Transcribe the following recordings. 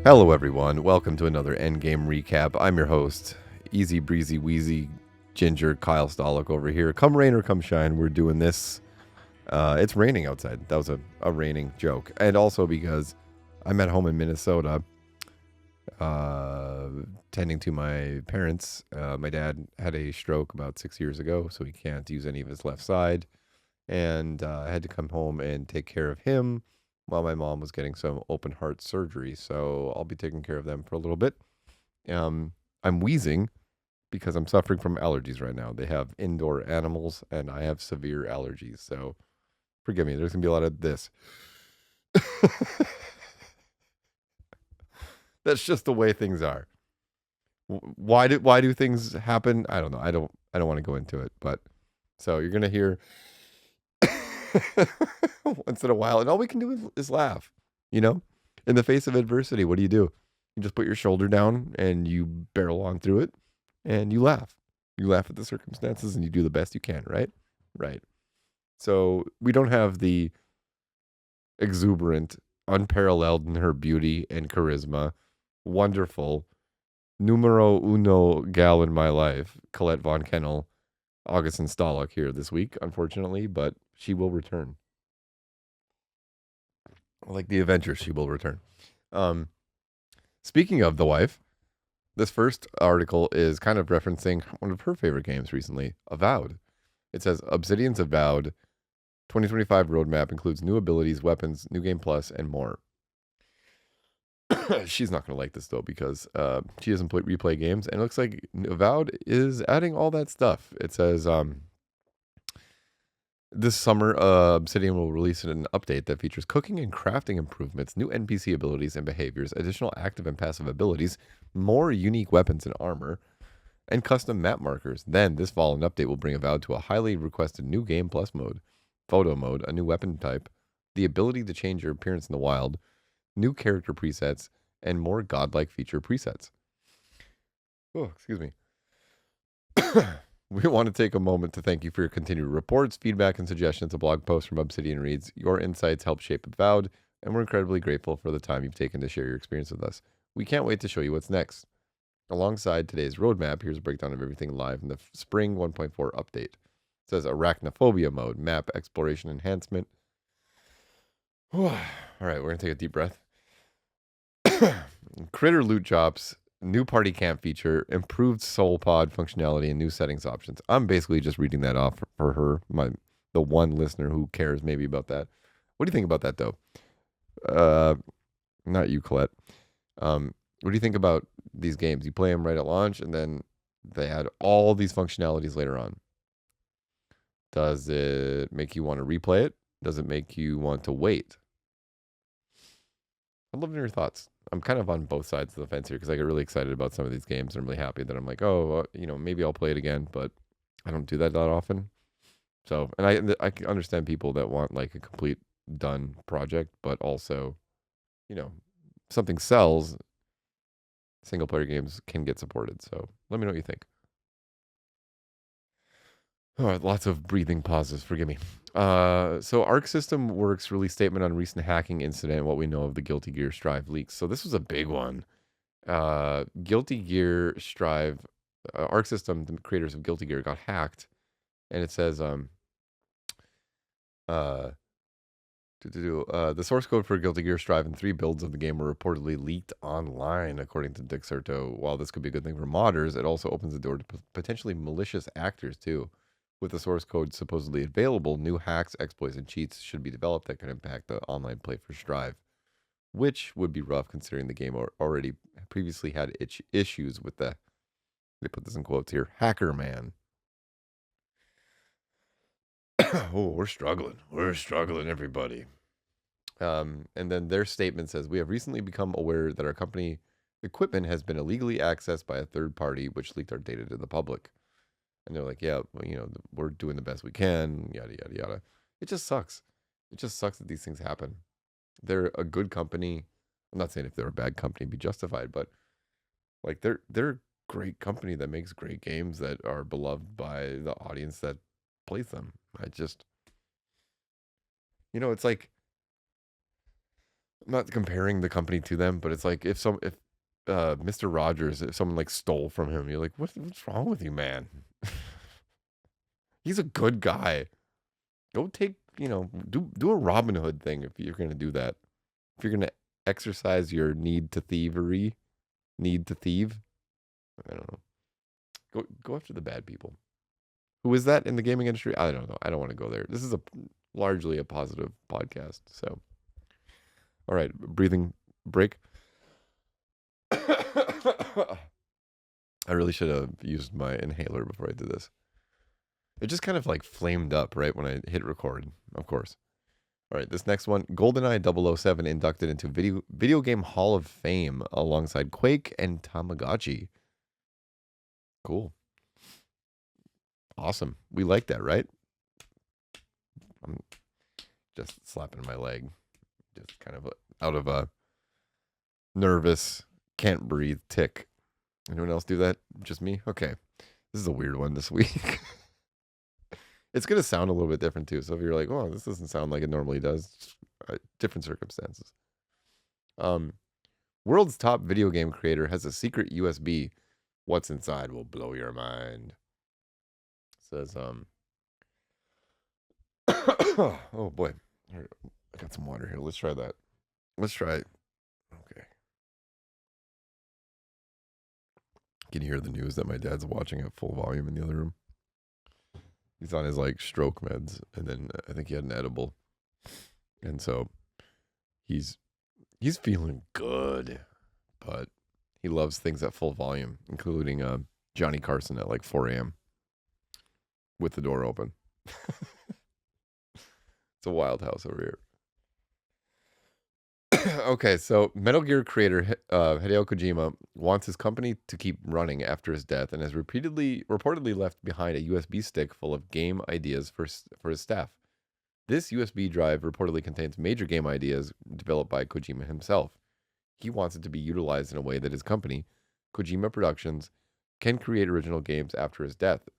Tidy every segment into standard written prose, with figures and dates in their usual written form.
Hello, everyone. Welcome to another Endgame recap. I'm your host, Easy Breezy Wheezy Ginger Kyle Stolick over here. Come rain or come shine, we're doing this. It's raining outside. That was a raining joke. And also because I'm at home in Minnesota, tending to my parents. My dad had a stroke about 6 years ago, so he can't use any of his left side. And I had to come home and take care of him while my mom was getting some open heart surgery. So I'll be taking care of them for a little bit. I'm wheezing because I'm suffering from allergies right now. They have indoor animals and I have severe allergies. So forgive me, there's going to be a lot of this. That's just the way things are. Why do things happen? I don't know. I don't want to go into it, but so you're going to hear once in a while, and all we can do is laugh. In the face of adversity, what do? You just put your shoulder down and you barrel on through it, and you laugh. You laugh at the circumstances, and you do the best you can. Right. So we don't have the exuberant, unparalleled in her beauty and charisma, wonderful numero uno gal in my life, Colette Von Kennel, Augustin Stolick here this week, unfortunately, but she will return. Like the Avengers, she will return. Speaking of the wife, this first article is kind of referencing one of her favorite games recently, Avowed. It says Obsidian's Avowed 2025 roadmap includes new abilities, weapons, new game plus, and more. She's not going to like this though because she doesn't replay games, and it looks like Avowed is adding all that stuff. It says this summer, Obsidian will release an update that features cooking and crafting improvements, new NPC abilities and behaviors, additional active and passive abilities, more unique weapons and armor, and custom map markers. Then, this fall, an update will bring Avowed to a highly requested new game plus mode, photo mode, a new weapon type, the ability to change your appearance in the wild, new character presets, and more godlike feature presets. Oh, excuse me. We want to take a moment to thank you for your continued reports, feedback, and suggestions. A blog post from Obsidian reads, "Your insights help shape Avowed, and we're incredibly grateful for the time you've taken to share your experience with us. We can't wait to show you what's next." Alongside today's roadmap, here's a breakdown of everything live in the Spring 1.4 update. It says Arachnophobia mode, map exploration enhancement. All right, we're going to take a deep breath. Critter loot drops, new party camp feature, improved soul pod functionality, and new settings options. I'm basically just reading that off for her, the one listener who cares maybe about that. What do you think about that though? Not you, Colette. What do you think about these games? You play them right at launch, and then they add all these functionalities later on. Does it make you want to replay it? Does it make you want to wait? I'd love to hear your thoughts. I'm kind of on both sides of the fence here because I get really excited about some of these games. I'm really happy that I'm like, maybe I'll play it again, but I don't do that often. So, and I can understand people that want like a complete done project, but also, something sells, single player games can get supported. So let me know what you think. All right, lots of breathing pauses. Forgive me. So Arc System Works released statement on recent hacking incident and what we know of the Guilty Gear Strive leaks. So this was a big one. Guilty Gear Strive, Arc System, the creators of Guilty Gear, got hacked, and it says the source code for Guilty Gear Strive and 3 builds of the game were reportedly leaked online, according to Dexerto. While this could be a good thing for modders, it also opens the door to potentially malicious actors too. With the source code supposedly available, new hacks, exploits, and cheats should be developed that could impact the online play for Strive, which would be rough considering the game already previously had issues with they put this in quotes here, hacker man. Oh, we're struggling. We're struggling, everybody. And then their statement says, "We have recently become aware that our company equipment has been illegally accessed by a third party, which leaked our data to the public." And they're like, "Yeah, well, we're doing the best we can, yada, yada, yada." It just sucks. It just sucks that these things happen. They're a good company. I'm not saying if they're a bad company, be justified, but like they're a great company that makes great games that are beloved by the audience that plays them. It's like I'm not comparing the company to them, but it's like if Mr. Rogers, if someone like stole from him, you're like, what's wrong with you, man? He's a good guy. Go take, do a Robin Hood thing if you're gonna do that. If you're gonna exercise your need to thieve. I don't know. Go after the bad people. Who is that in the gaming industry? I don't know. I don't want to go there. This is largely a positive podcast. So, all right, breathing break. I really should have used my inhaler before I did this. It just kind of like flamed up right when I hit record, of course. All right, this next one, GoldenEye 007 inducted into Video Game Hall of Fame alongside Quake and Tamagotchi. Cool. Awesome. We like that, right? I'm just slapping my leg. Just kind of out of a nervous, can't breathe tick. Anyone else do that? Just me? Okay. This is a weird one this week. It's going to sound a little bit different too. So if you're like, oh, this doesn't sound like it normally does, different circumstances. World's top video game creator has a secret USB. What's inside will blow your mind. Says, oh boy. I got some water here. Let's try that. Let's try it. Okay. Can you hear the news that my dad's watching at full volume in the other room? He's on his like stroke meds, and then I think he had an edible, and so he's feeling good, but he loves things at full volume, including Johnny Carson at like 4 a.m. with the door open. It's a wild house over here. Okay, so Metal Gear creator Hideo Kojima wants his company to keep running after his death, and has reportedly left behind a USB stick full of game ideas for his staff. This USB drive reportedly contains major game ideas developed by Kojima himself. He wants it to be utilized in a way that his company, Kojima Productions, can create original games after his death.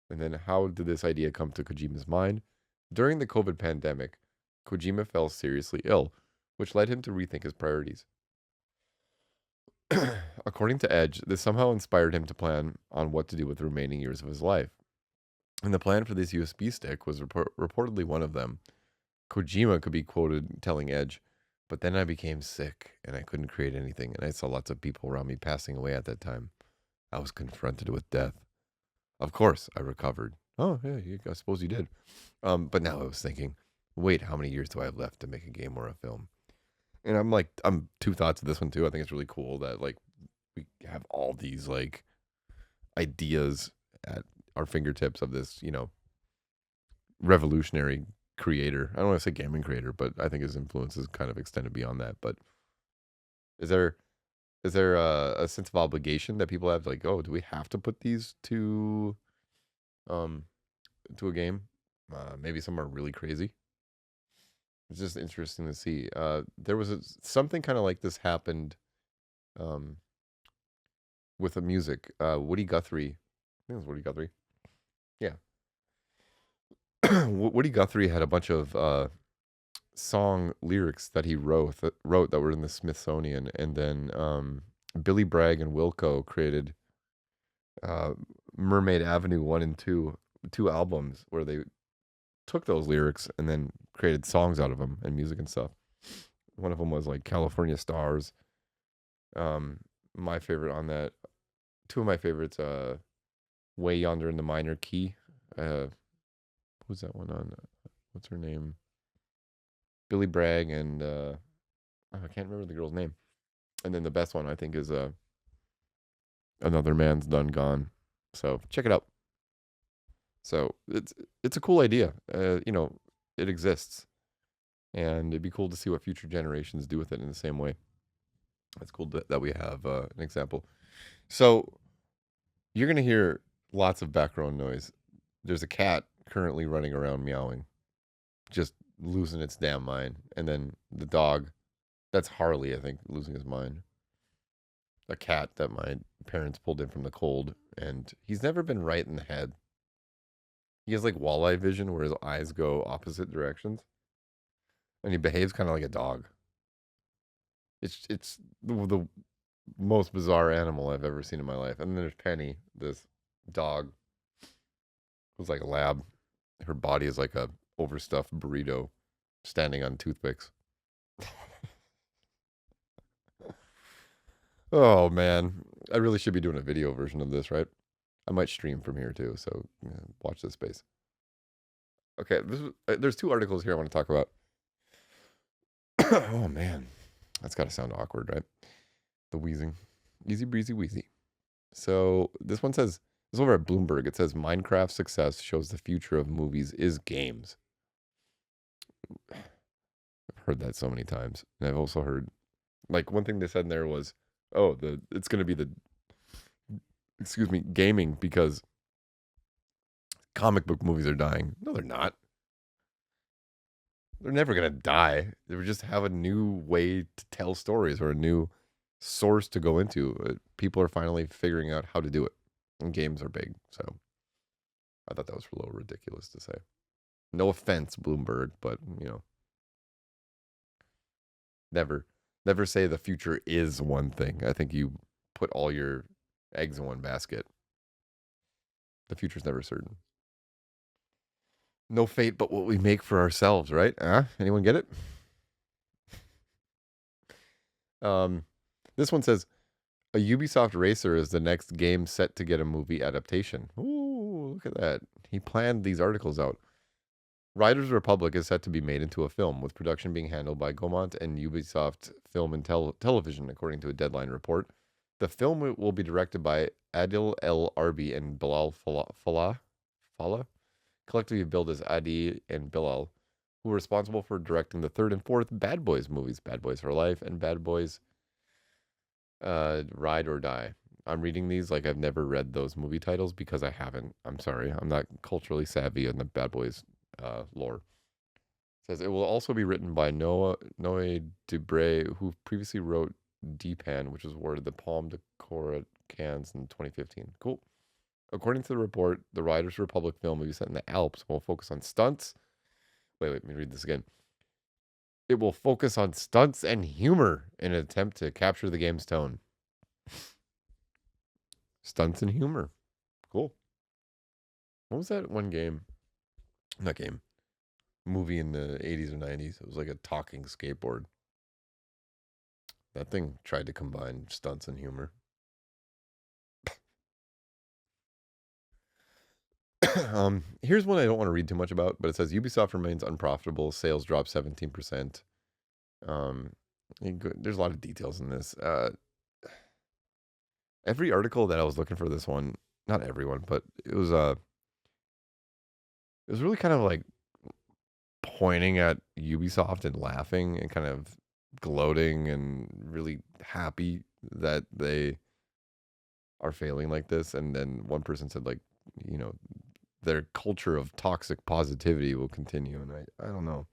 And then how did this idea come to Kojima's mind? During the COVID pandemic, Kojima fell seriously ill, which led him to rethink his priorities. According to Edge, this somehow inspired him to plan on what to do with the remaining years of his life. And the plan for this USB stick was reportedly one of them. Kojima could be quoted telling Edge, "But then I became sick and I couldn't create anything, and I saw lots of people around me passing away at that time. I was confronted with death. Of course, I recovered." Oh, yeah, I suppose you did. But now I was thinking, wait, how many years do I have left to make a game or a film? And I'm two thoughts of this one too. I think it's really cool that like we have all these like ideas at our fingertips of this, revolutionary creator. I don't want to say gaming creator, but I think his influence is kind of extended beyond that. But is there a sense of obligation that people have, like, oh, do we have to put these to a game? Maybe some are really crazy. It's just interesting to see. There was something kind of like this happened um, with the music. Woody Guthrie, I think it was Woody Guthrie. Yeah. Woody Guthrie had a bunch of song lyrics that he wrote that were in the Smithsonian, and then Billy Bragg and Wilco created uh, Mermaid Avenue 1 and 2, two albums where they took those lyrics and then created songs out of them and music and stuff. One of them was like California Stars. My favorite on that, two of my favorites, Way Yonder in the Minor Key. Who's that one on? What's her name? Billy Bragg and I can't remember the girl's name. And then the best one I think is Another Man's Done Gone. So check it out. So it's a cool idea. It exists, and it'd be cool to see what future generations do with it in the same way. It's cool that we have an example. So you're gonna hear lots of background noise. There's a cat currently running around meowing, just losing its damn mind, and then the dog. That's Harley, I think, losing his mind. A cat that my parents pulled in from the cold, and he's never been right in the head. He has like walleye vision where his eyes go opposite directions. And he behaves kind of like a dog. It's the most bizarre animal I've ever seen in my life. And then there's Penny, this dog who's like a lab. Her body is like a overstuffed burrito standing on toothpicks. Oh man, I really should be doing a video version of this, right? I might stream from here too, so yeah, watch this space. Okay, there's two articles here I want to talk about. Oh man, that's got to sound awkward, right? The wheezing, easy breezy wheezy. So this one says, this over at Bloomberg. It says Minecraft success shows the future of movies is games. I've heard that so many times, and I've also heard, like, one thing they said in there was, oh, it's going to be the, excuse me, gaming, because comic book movies are dying. No, they're not. They're never going to die. They would just have a new way to tell stories or a new source to go into. People are finally figuring out how to do it, and games are big. So I thought that was a little ridiculous to say. No offense, Bloomberg, but never say the future is one thing. I think you put all your eggs in one basket. The future's never certain. No fate but what we make for ourselves, right? Anyone get it? This one says, a Ubisoft racer is the next game set to get a movie adaptation. Ooh, look at that. He planned these articles out. Riders Republic is set to be made into a film, with production being handled by Gaumont and Ubisoft Film and Television, according to a Deadline report. The film will be directed by Adil El Arbi and Bilal Fallah, collectively billed as Adi and Bilal, who were responsible for directing the third and fourth Bad Boys movies, Bad Boys for Life and Bad Boys Ride or Die. I'm reading these like I've never read those movie titles because I haven't. I'm sorry. I'm not culturally savvy in the Bad Boys lore. It says it will also be written by Noe Dubray, who previously wrote Deepan, which was awarded the Palme d'Or at Cannes in 2015. Cool. According to the report, the Riders Republic film will be set in the Alps and will focus on stunts. Wait, let me read this again. It will focus on stunts and humor in an attempt to capture the game's tone. Stunts and humor. Cool. What was that one game? Not game. Movie in the 80s or 90s. It was like a talking skateboard. That thing tried to combine stunts and humor. Here's one I don't want to read too much about, but it says Ubisoft remains unprofitable. Sales drop 17%. There's a lot of details in this. Every article that I was looking for this one, not everyone, but it was really kind of like pointing at Ubisoft and laughing and kind of gloating and really happy that they are failing like this. And then one person said, like, their culture of toxic positivity will continue. And I don't know.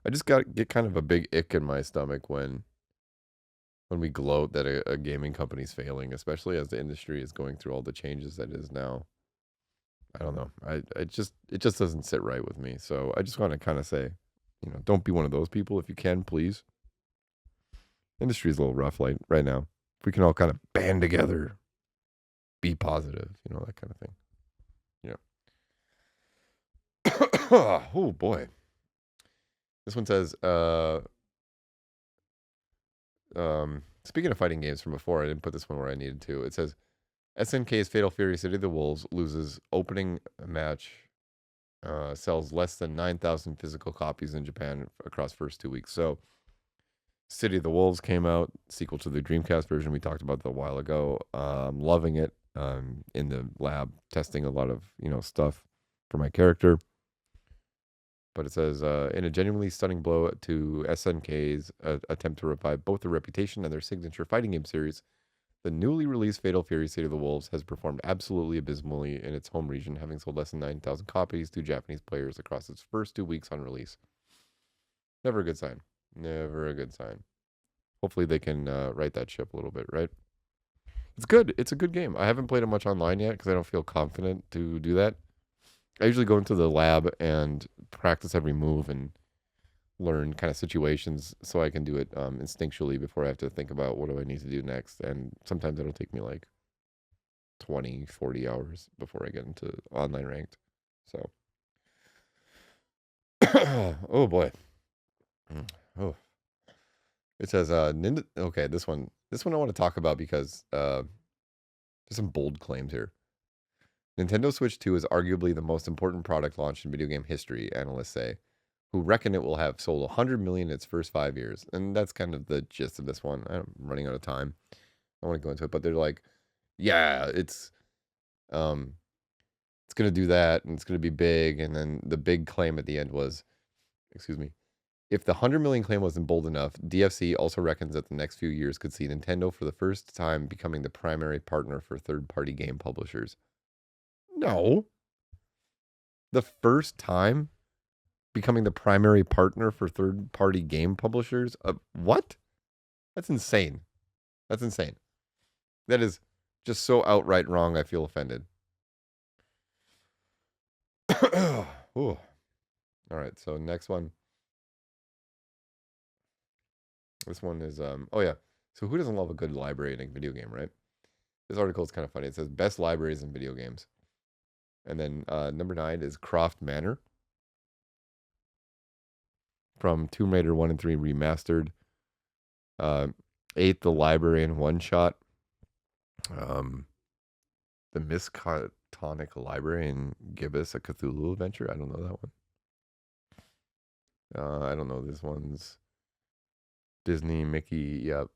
I just get kind of a big ick in my stomach when we gloat that a gaming company's failing, especially as the industry is going through all the changes that it is now. I don't know. It just doesn't sit right with me. So I just want to kind of say, don't be one of those people if you can, please. Industry is a little rough right now. If we can all kind of band together, be positive, that kind of thing. Oh boy. This one says, speaking of fighting games from before, I didn't put this one where I needed to. It says SNK's Fatal Fury City of the Wolves loses opening match, sells less than 9,000 physical copies in Japan across first 2 weeks. So City of the Wolves came out, sequel to the Dreamcast version we talked about a while ago. Loving it. In the lab, testing a lot of, stuff for my character. But it says, in a genuinely stunning blow to SNK's attempt to revive both their reputation and their signature fighting game series, the newly released Fatal Fury City of the Wolves has performed absolutely abysmally in its home region, having sold less than 9,000 copies to Japanese players across its first 2 weeks on release. Never a good sign. Never a good sign. Hopefully they can right that ship a little bit, right? It's good. It's a good game. I haven't played it much online yet because I don't feel confident to do that. I usually go into the lab and practice every move and learn kind of situations so I can do it instinctually before I have to think about what do I need to do next. And sometimes it'll take me like 20, 40 hours before I get into online ranked. So, oh boy. Oh, it says, okay, this one I want to talk about because there's some bold claims here. Nintendo Switch 2 is arguably the most important product launched in video game history, analysts say, who reckon it will have sold 100 million in its first 5 years. And that's kind of the gist of this one. I'm running out of time. I want to go into it, but they're like, yeah, um it's going to do that and it's going to be big. And then the big claim at the end was, excuse me, if the 100 million claim wasn't bold enough, DFC also reckons that the next few years could see Nintendo for the first time becoming the primary partner for third-party game publishers. No. The first time becoming the primary partner for third-party game publishers? What? That's insane. That's insane. That is just so outright wrong, I feel offended. Ooh. All right, so next one. This one is oh yeah. So who doesn't love a good library in a video game, right? This article is kind of funny. It says best libraries in video games. And then number 9 is Croft Manor from Tomb Raider 1 and 3 remastered. 8, The Library in One Shot. The Miskatonic Library in Gibbous, a Cthulhu adventure. I don't know that one. I don't know this one's. Disney, Mickey, yep.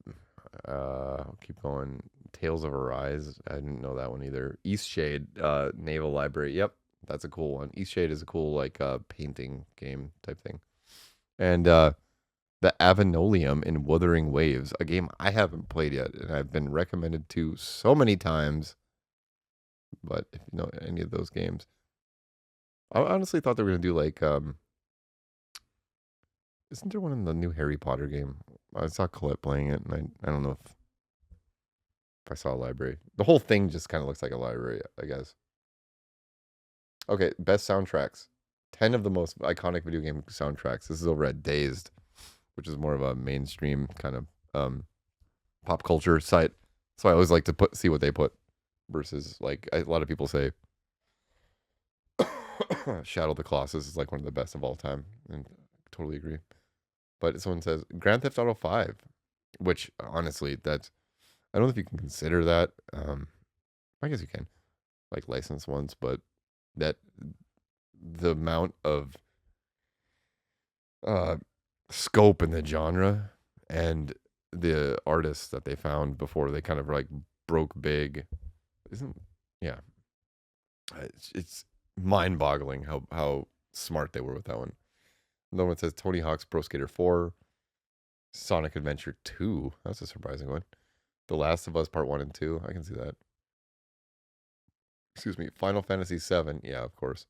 I'll keep going. Tales of Arise. I didn't know that one either. Eastshade, Naval Library. Yep, that's a cool one. Eastshade is a cool like painting game type thing. And the Avenolium in Wuthering Waves, a game I haven't played yet, and I've been recommended to so many times. But if you know any of those games, I honestly thought they were gonna do like isn't there one in the new Harry Potter game? I saw Colette playing it, and I don't know if I saw a library. The whole thing just kind of looks like a library, I guess. Okay, best soundtracks. 10 of the most iconic video game soundtracks. This is over at Dazed, which is more of a mainstream kind of pop culture site. So I always like to see what they put versus like a lot of people say Shadow of the Colossus is like one of the best of all time, and I totally agree. But someone says Grand Theft Auto 5, which honestly, that's I don't know if you can consider that. I guess you can, like licensed ones, but that the amount of uh, scope in the genre and the artists that they found before they kind of like broke big isn't yeah it's mind-boggling how smart they were with that one. No one says Tony Hawk's Pro Skater 4, Sonic Adventure 2. That's a surprising one. The Last of Us Part 1 and 2. I can see that. Excuse me. Final Fantasy 7. Yeah, of course.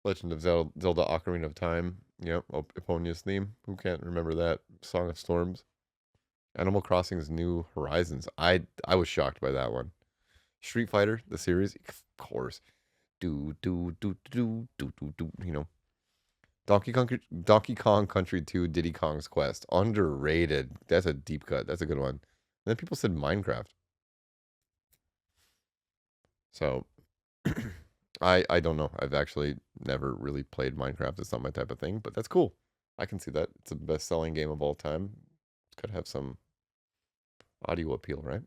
Legend of Zelda Ocarina of Time. Yep. Eponia's theme. Who can't remember that? Song of Storms. Animal Crossing's New Horizons. I was shocked by that one. Street Fighter, the series. Of course. Do, do, do, do, do, do, do. You know. Donkey Kong Country 2, Diddy Kong's Quest. Underrated. That's a deep cut. That's a good one. And then people said Minecraft. So I don't know. I've actually never really played Minecraft. It's not my type of thing, but that's cool. I can see that. It's the best selling game of all time. It's got to have some audio appeal, right?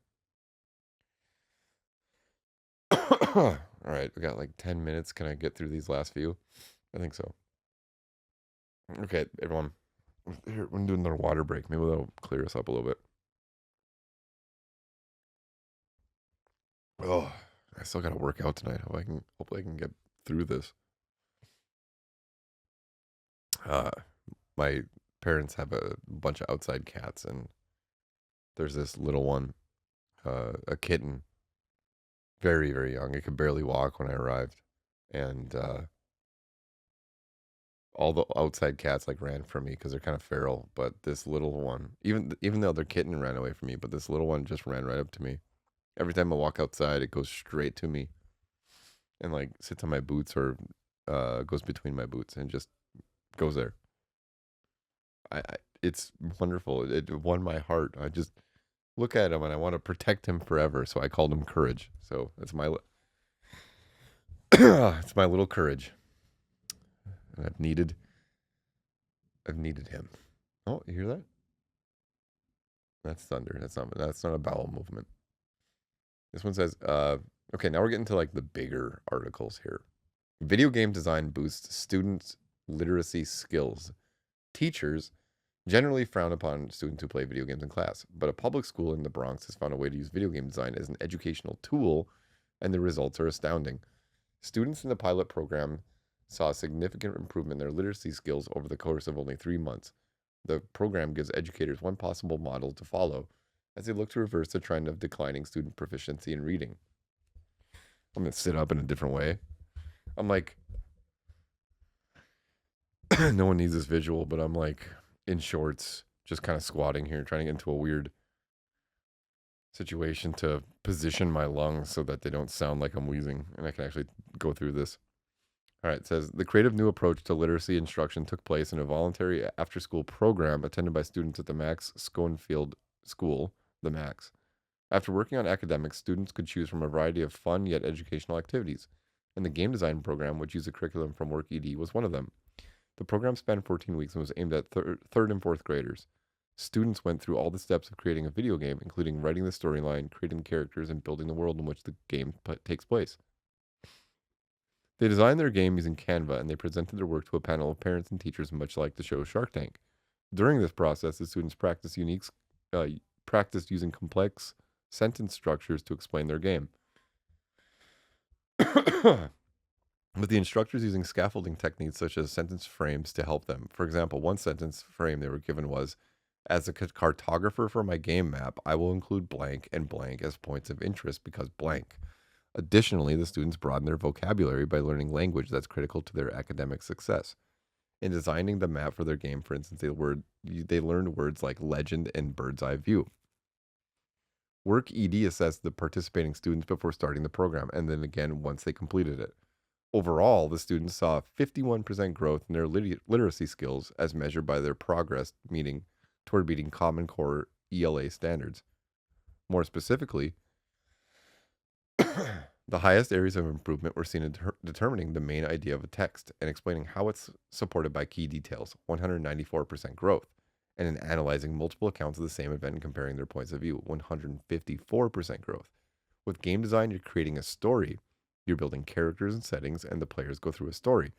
All right, we got like 10 minutes. Can I get through these last few? I think so. Okay, everyone. Here, we're doing another water break. Maybe that'll clear us up a little bit. Oh, I still got to work out tonight. Hopefully I can get through this. My parents have a bunch of outside cats, and there's this little one, a kitten, very very young. It could barely walk when I arrived, and all the outside cats like ran from me because they're kind of feral. But this little one, even the other kitten ran away from me, but this little one just ran right up to me. Every time I walk outside, it goes straight to me, and like sits on my boots or goes between my boots and just goes there. It's wonderful. It won my heart. I just look at him and I want to protect him forever. So I called him Courage. So it's my it's my little Courage. And I've needed him. Oh, you hear that? That's thunder. That's not a bowel movement. This one says, okay, now we're getting to like the bigger articles here. Video game design boosts students' literacy skills. Teachers generally frown upon students who play video games in class, but a public school in the Bronx has found a way to use video game design as an educational tool, and the results are astounding. Students in the pilot program saw a significant improvement in their literacy skills over the course of only 3 months. The program gives educators one possible model to follow as they look to reverse the trend of declining student proficiency in reading. I'm going to sit up in a different way. I'm like, no one needs this visual, but I'm like in shorts, just kind of squatting here, trying to get into a weird situation to position my lungs so that they don't sound like I'm wheezing and I can actually go through this. All right, it says the creative new approach to literacy instruction took place in a voluntary after school program attended by students at the Max Schoenfield School, the Max. After working on academics, students could choose from a variety of fun yet educational activities, and the game design program, which used a curriculum from WorkED, was one of them. The program spanned 14 weeks and was aimed at third and fourth graders. Students went through all the steps of creating a video game, including writing the storyline, creating characters, and building the world in which the game takes place. They designed their game using Canva, and they presented their work to a panel of parents and teachers, much like the show Shark Tank. During this process, the students practiced using complex sentence structures to explain their game. With the instructors using scaffolding techniques such as sentence frames to help them. For example, one sentence frame they were given was, as a cartographer for my game map, I will include blank and blank as points of interest because blank. Additionally, the students broaden their vocabulary by learning language that's critical to their academic success. In designing the map for their game, for instance, they learned words like legend and bird's eye view. WorkED assessed the participating students before starting the program, and then again once they completed it. Overall, the students saw 51% growth in their literacy skills as measured by their progress toward meeting Common Core ELA standards. More specifically, the highest areas of improvement were seen in determining the main idea of a text and explaining how it's supported by key details, 194% growth, and in analyzing multiple accounts of the same event and comparing their points of view, 154% growth. With game design, you're creating a story. You're building characters and settings, and the players go through a story.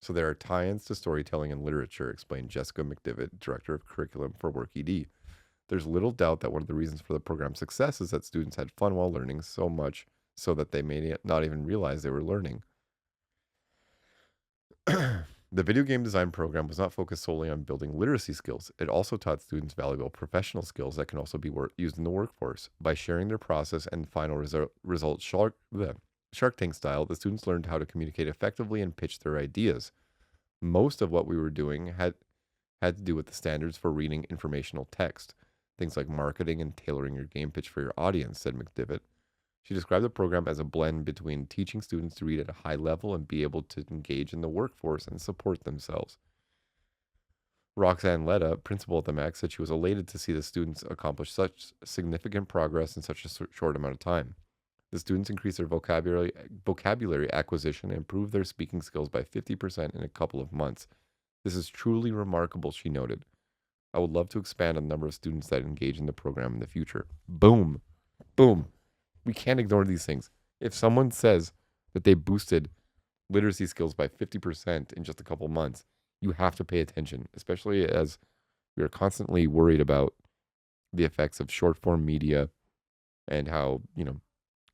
So there are tie-ins to storytelling and literature, explained Jessica McDivitt, Director of Curriculum for WorkED. There's little doubt that one of the reasons for the program's success is that students had fun while learning so much so that they may not even realize they were learning. The video game design program was not focused solely on building literacy skills. It also taught students valuable professional skills that can also be used in the workforce. By sharing their process and final results Shark Tank style, the students learned how to communicate effectively and pitch their ideas. Most of what we were doing had to do with the standards for reading informational text, things like marketing and tailoring your game pitch for your audience, said McDivitt. She described the program as a blend between teaching students to read at a high level and be able to engage in the workforce and support themselves. Roxanne Letta, principal at the Max, said she was elated to see the students accomplish such significant progress in such a short amount of time. The students increased their vocabulary acquisition and improved their speaking skills by 50% in a couple of months. This is truly remarkable, she noted. I would love to expand on the number of students that engage in the program in the future. Boom. Boom. We can't ignore these things. If someone says that they boosted literacy skills by 50% in just a couple months, you have to pay attention, especially as we are constantly worried about the effects of short form media and how,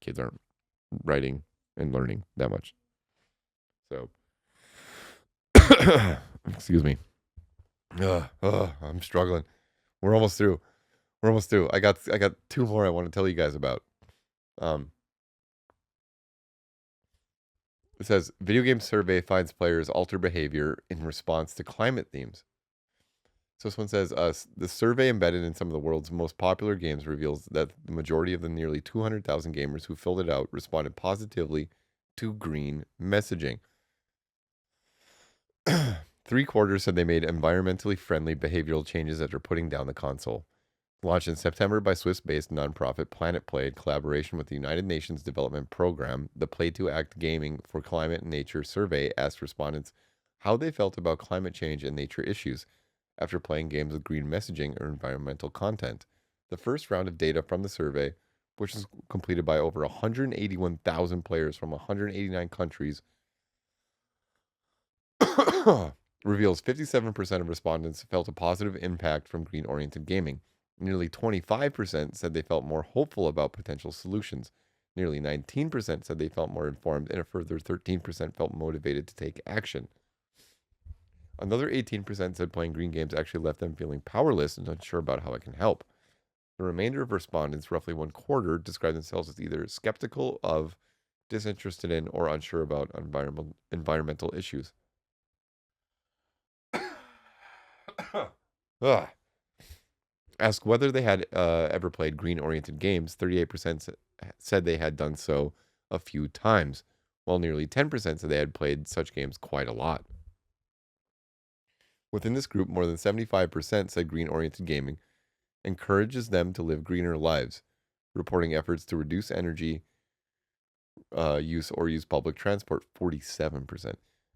kids aren't writing and learning that much. So, excuse me. I'm struggling. We're almost through. I got two more I want to tell you guys about. It says video game survey finds players alter behavior in response to climate themes. So this one says the survey embedded in some of the world's most popular games reveals that the majority of the nearly 200,000 gamers who filled it out responded positively to green messaging. Three-quarters said they made environmentally friendly behavioral changes after putting down the console. Launched in September by Swiss-based nonprofit Planet Play in collaboration with the United Nations Development Program, the Play to Act Gaming for Climate and Nature survey asked respondents how they felt about climate change and nature issues after playing games with green messaging or environmental content. The first round of data from the survey, which was completed by over 181,000 players from 189 countries, reveals 57% of respondents felt a positive impact from green oriented gaming. Nearly 25% said they felt more hopeful about potential solutions. Nearly 19% said they felt more informed, and a further 13% felt motivated to take action. Another 18% said playing green games actually left them feeling powerless and unsure about how it can help. The remainder of respondents, roughly one quarter, described themselves as either skeptical of, disinterested in, or unsure about environmental issues. Ugh. Asked whether they had ever played green-oriented games, 38% said they had done so a few times, while nearly 10% said they had played such games quite a lot. Within this group, more than 75% said green-oriented gaming encourages them to live greener lives, reporting efforts to reduce energy use or use public transport, 47%,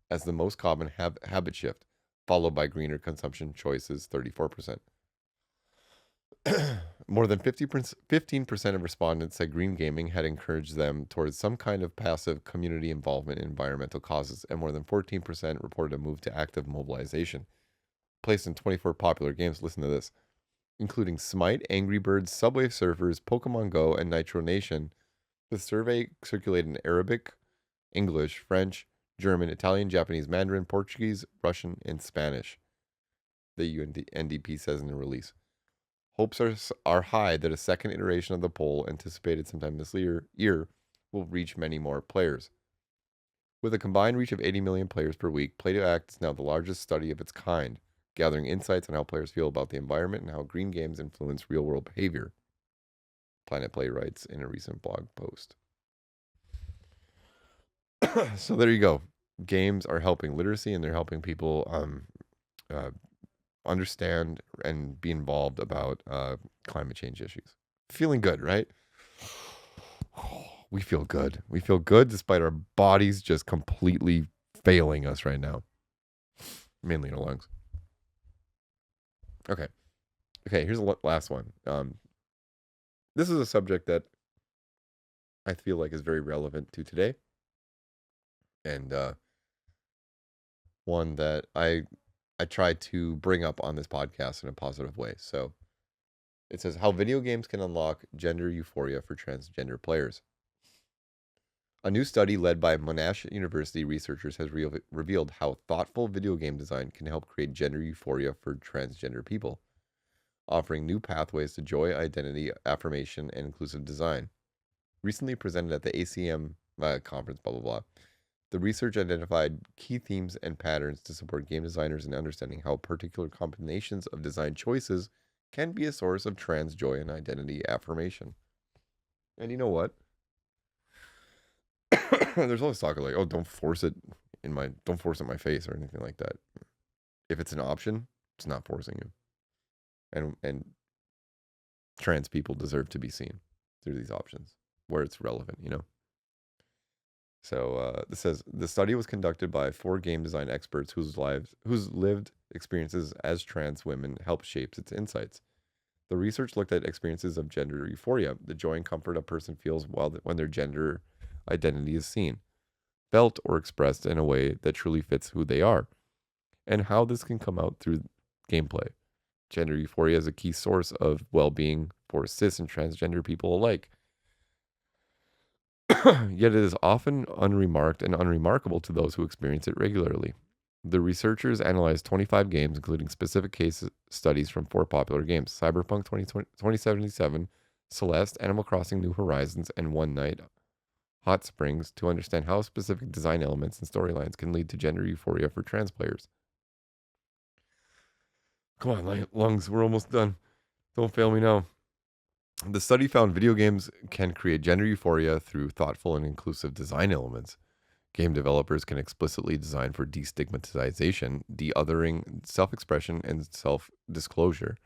as the most common habit shift, followed by greener consumption choices, 34%. More than 15% of respondents said green gaming had encouraged them towards some kind of passive community involvement in environmental causes, and more than 14% reported a move to active mobilization. Placed in 24 popular games, listen to this, including Smite, Angry Birds, Subway Surfers, Pokemon Go, and Nitro Nation. The survey circulated in Arabic, English, French, German, Italian, Japanese, Mandarin, Portuguese, Russian, and Spanish, the UNDP says in the release. Hopes are high that a second iteration of the poll, anticipated sometime this year, will reach many more players. With a combined reach of 80 million players per week, Play to Act is now the largest study of its kind, gathering insights on how players feel about the environment and how green games influence real-world behavior, Planet Play writes in a recent blog post. So there you go. Games are helping literacy, and they're helping people understand and be involved about climate change issues. Feeling good, right? We feel good. We feel good despite our bodies just completely failing us right now. Mainly in our lungs. Okay, here's the last one. This is a subject that I feel like is very relevant to today. And one that I try to bring up on this podcast in a positive way. So it says how video games can unlock gender euphoria for transgender players. A new study led by Monash University researchers has revealed how thoughtful video game design can help create gender euphoria for transgender people, offering new pathways to joy, identity, affirmation, and inclusive design. Recently presented at the ACM conference, blah, blah, blah, the research identified key themes and patterns to support game designers in understanding how particular combinations of design choices can be a source of trans joy and identity affirmation. And you know what? There's always talk of like, oh, don't force it in my face or anything like that. If it's an option, it's not forcing you. And trans people deserve to be seen through these options where it's relevant, you know? So this says the study was conducted by 4 game design experts whose lived experiences as trans women help shape its insights. The research looked at experiences of gender euphoria, the joy and comfort a person feels when their gender identity is seen, felt, or expressed in a way that truly fits who they are, and how this can come out through gameplay. Gender euphoria is a key source of well-being for cis and transgender people alike. Yet it is often unremarked and unremarkable to those who experience it regularly. The researchers analyzed 25 games, including specific case studies from 4 popular games: Cyberpunk 2077, Celeste, Animal Crossing New Horizons, and One Night Hot Springs, to understand how specific design elements and storylines can lead to gender euphoria for trans players. Come on, lungs, we're almost done. Don't fail me now. The study found video games can create gender euphoria through thoughtful and inclusive design elements. Game developers can explicitly design for destigmatization, de-othering, self-expression, and self-disclosure,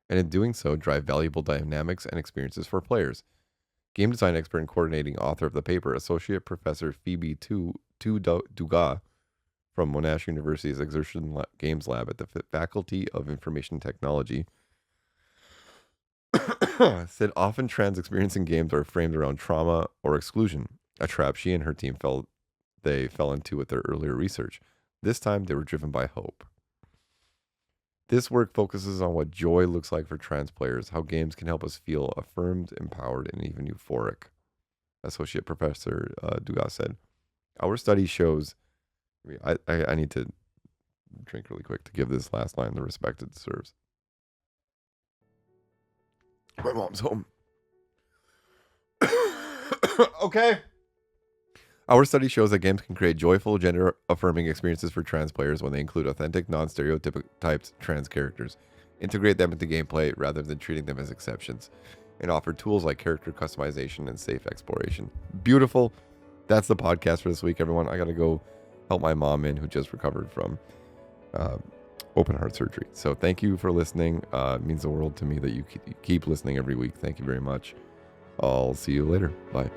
and in doing so, drive valuable dynamics and experiences for players. Game design expert and coordinating author of the paper, Associate Professor Phoebe Dugas from Monash University's Exertion Games Lab at the Faculty of Information Technology, said often trans experience in games are framed around trauma or exclusion, a trap she and her team fell into with their earlier research. This time, they were driven by hope. This work focuses on what joy looks like for trans players, how games can help us feel affirmed, empowered, and even euphoric. Associate Professor Dugas said, "Our study shows." I need to drink really quick to give this last line the respect it deserves. My mom's home. Okay. Our study shows that games can create joyful, gender-affirming experiences for trans players when they include authentic, non-stereotyped trans characters, integrate them into gameplay rather than treating them as exceptions, and offer tools like character customization and safe exploration. Beautiful. That's the podcast for this week, everyone. I got to go help my mom who just recovered from open heart surgery. So thank you for listening. It means the world to me that you keep listening every week. Thank you very much. I'll see you later. Bye.